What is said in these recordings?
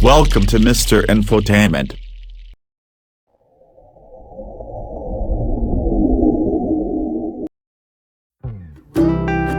Welcome to Mr. Infotainment.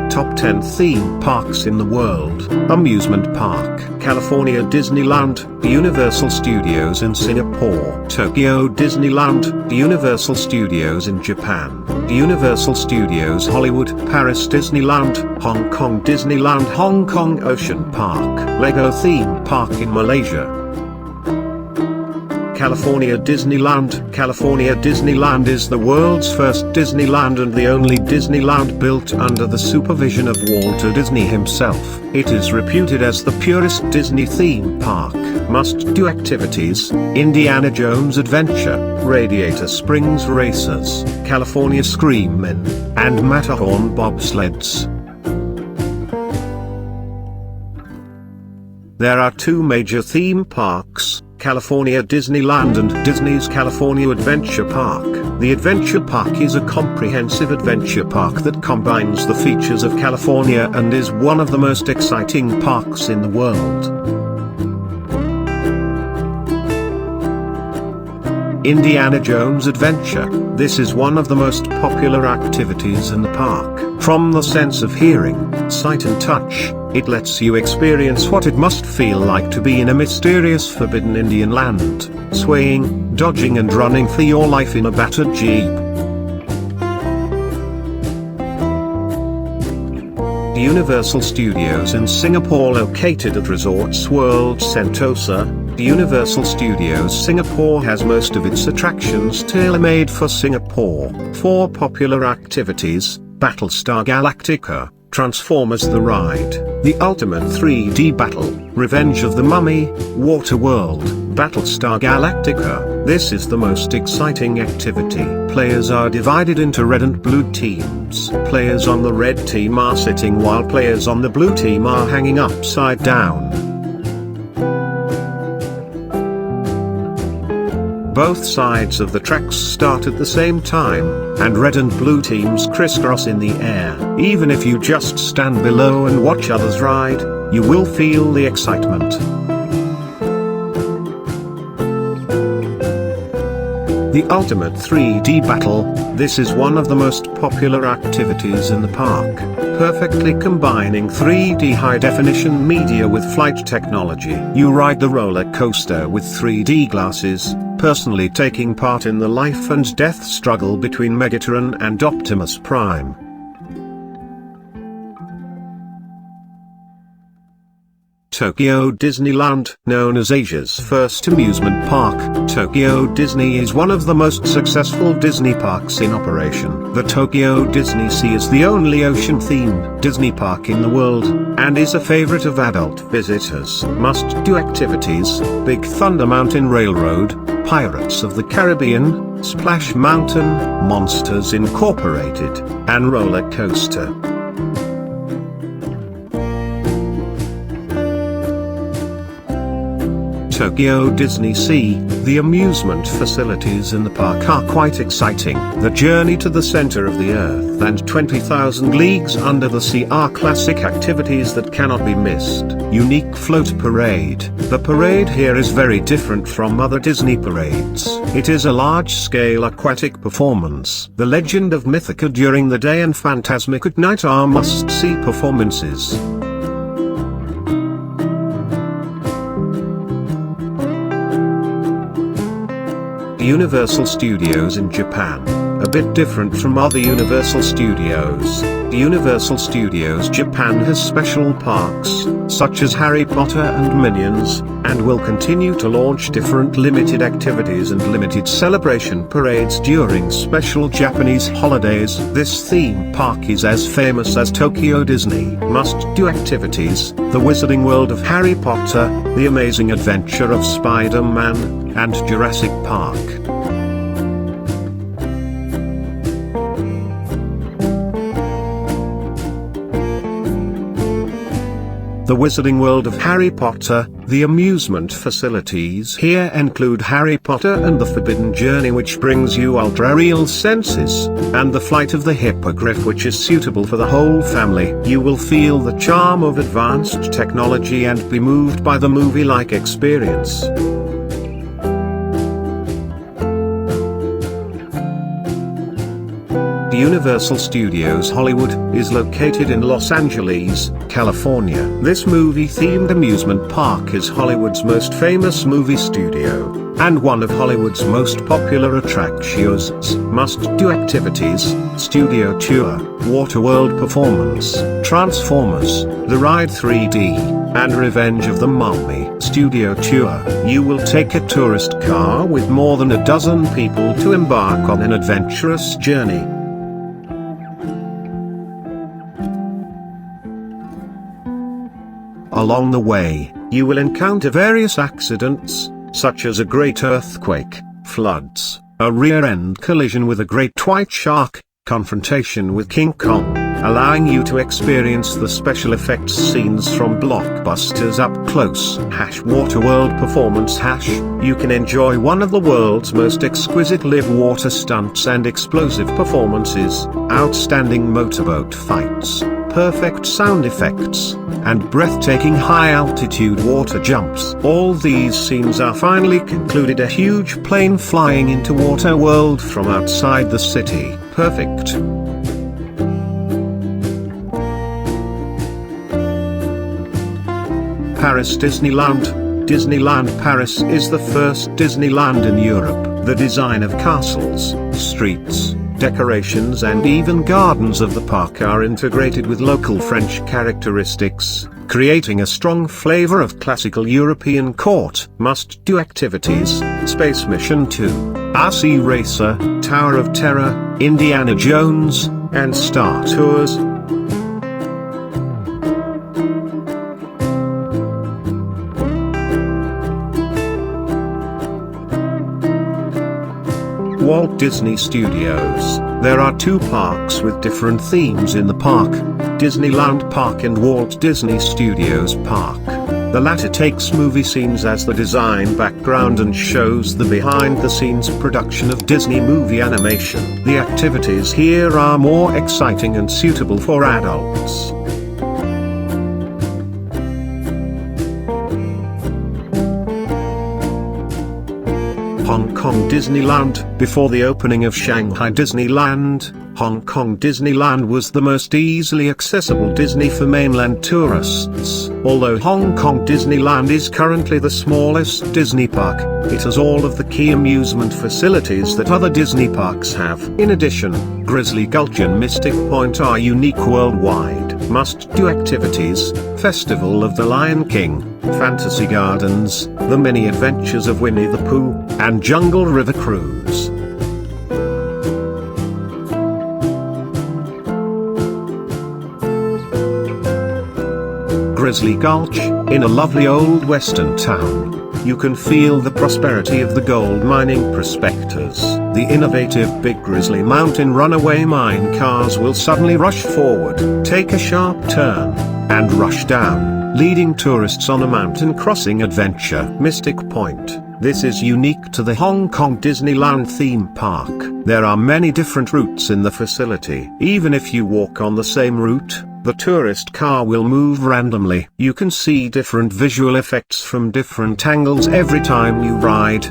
Top 10 theme parks in the world. Amusement Park, California Disneyland, Universal Studios in Singapore, Tokyo Disneyland, Universal Studios in Japan, Universal Studios Hollywood, Paris Disneyland, Hong Kong Disneyland, Hong Kong Ocean Park, Lego Theme Park in Malaysia. California Disneyland. California Disneyland is the world's first Disneyland and the only Disneyland built under the supervision of Walter Disney himself. It is reputed as the purest Disney theme park. Must-do activities: Indiana Jones Adventure, Radiator Springs Racers, California Scream Men, and Matterhorn bobsleds. There are two major theme parks, California Disneyland and Disney's California Adventure Park. The Adventure Park is a comprehensive adventure park that combines the features of California and is one of the most exciting parks in the world. Indiana Jones Adventure. This is one of the most popular activities in the park. From the sense of hearing, sight and touch, it lets you experience what it must feel like to be in a mysterious forbidden Indian land, swaying, dodging and running for your life in a battered jeep. Universal Studios in Singapore, located at Resorts World Sentosa. Universal Studios Singapore has most of its attractions tailor-made for Singapore. 4 popular activities: Battlestar Galactica, Transformers the Ride, The Ultimate 3D Battle, Revenge of the Mummy, Waterworld, Battlestar Galactica. This is the most exciting activity. Players are divided into red and blue teams. Players on the red team are sitting while players on the blue team are hanging upside down. Both sides of the tracks start at the same time, and red and blue teams crisscross in the air. Even if you just stand below and watch others ride, you will feel the excitement. The Ultimate 3D Battle. This is one of the most popular activities in the park, perfectly combining 3D high-definition media with flight technology. You ride the roller coaster with 3D glasses, personally taking part in the life and death struggle between Megatron and Optimus Prime. Tokyo Disneyland. Known as Asia's first amusement park, Tokyo Disney is one of the most successful Disney parks in operation. The Tokyo Disney Sea is the only ocean-themed Disney park in the world, and is a favorite of adult visitors. Must-do activities: Big Thunder Mountain Railroad, Pirates of the Caribbean, Splash Mountain, Monsters Incorporated, and Roller Coaster. Tokyo Disney Sea. The amusement facilities in the park are quite exciting. The journey to the center of the earth and 20,000 leagues under the sea are classic activities that cannot be missed. Unique float parade. The parade here is very different from other Disney parades. It is a large-scale aquatic performance. The Legend of Mythica during the day and Phantasmic at night are must-see performances. Universal Studios in Japan. A bit different from other Universal Studios. Universal Studios Japan has special parks, such as Harry Potter and Minions, and will continue to launch different limited activities and limited celebration parades during special Japanese holidays. This theme park is as famous as Tokyo Disney. Must-do activities: The Wizarding World of Harry Potter, The Amazing Adventure of Spider-Man, and Jurassic Park. the Wizarding World of Harry Potter. The amusement facilities here include Harry Potter and the Forbidden Journey, which brings you ultra-real senses, and the Flight of the Hippogriff, which is suitable for the whole family. You will feel the charm of advanced technology and be moved by the movie-like experience. Universal Studios Hollywood is located in Los Angeles, California. This movie-themed amusement park is Hollywood's most famous movie studio, and one of Hollywood's most popular attractions. Must-do activities: studio tour, Waterworld performance, Transformers, the ride 3D, and Revenge of the Mummy. Studio tour. You will take a tourist car with more than a dozen people to embark on an adventurous journey. Along the way, you will encounter various accidents, such as a great earthquake, floods, a rear-end collision with a great white shark, confrontation with King Kong, allowing you to experience the special effects scenes from blockbusters up close. Waterworld performance. You can enjoy one of the world's most exquisite live water stunts and explosive performances, outstanding motorboat fights, perfect sound effects, and breathtaking high-altitude water jumps. All these scenes are finally concluded. A huge plane flying into Waterworld from outside the city. Perfect. Paris Disneyland. Disneyland Paris is the first Disneyland in Europe. The design of castles, streets, decorations and even gardens of the park are integrated with local French characteristics, creating a strong flavor of classical European court. Must-do activities: Space Mission 2, RC Racer, Tower of Terror, Indiana Jones, and Star Tours. Walt Disney Studios. There are two parks with different themes in the park: Disneyland Park and Walt Disney Studios Park. The latter takes movie scenes as the design background and shows the behind-the-scenes production of Disney movie animation. The activities here are more exciting and suitable for adults. Hong Kong Disneyland. Before the opening of Shanghai Disneyland, Hong Kong Disneyland was the most easily accessible Disney for mainland tourists. Although Hong Kong Disneyland is currently the smallest Disney park, it has all of the key amusement facilities that other Disney parks have. In addition, Grizzly Gulch and Mystic Point are unique worldwide. Must-do activities: Festival of the Lion King, Fantasy Gardens, The Many Adventures of Winnie the Pooh, and Jungle River Cruise. Grizzly Gulch. In a lovely old western town, you can feel the prosperity of the gold mining prospectors. The innovative Big Grizzly Mountain runaway mine cars will suddenly rush forward, take a sharp turn, and rush down, leading tourists on a mountain crossing adventure. Mystic Point. This is unique to the Hong Kong Disneyland theme park. There are many different routes in the facility. Even if you walk on the same route, the tourist car will move randomly. You can see different visual effects from different angles every time you ride.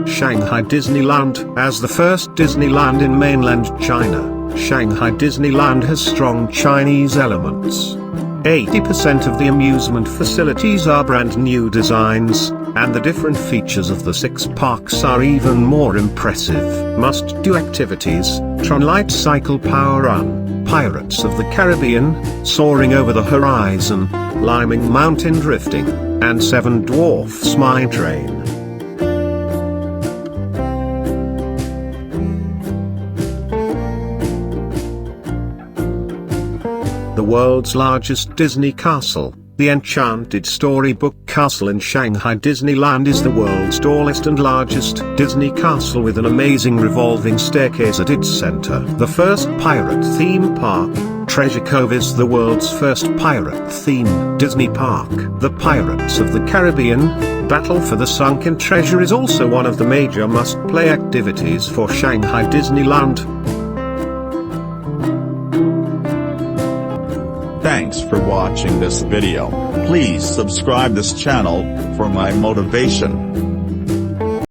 Shanghai Disneyland. As the first Disneyland in mainland China, Shanghai Disneyland has strong Chinese elements. 80% of the amusement facilities are brand new designs, and the different features of the 6 parks are even more impressive. Must-do activities: Tron Light Cycle Power Run, Pirates of the Caribbean, Soaring Over the Horizon, Liming Mountain Drifting, and 7 Dwarfs Mine Train. The world's largest Disney castle, The enchanted storybook castle in Shanghai Disneyland is the world's tallest and largest Disney castle with an amazing revolving staircase at its center. The first pirate theme park, Treasure Cove, is the world's first pirate-themed Disney park. The Pirates of the Caribbean Battle for the Sunken Treasure is also one of the major must-play activities for Shanghai Disneyland. Thanks for watching this video. Please subscribe this channel for my motivation.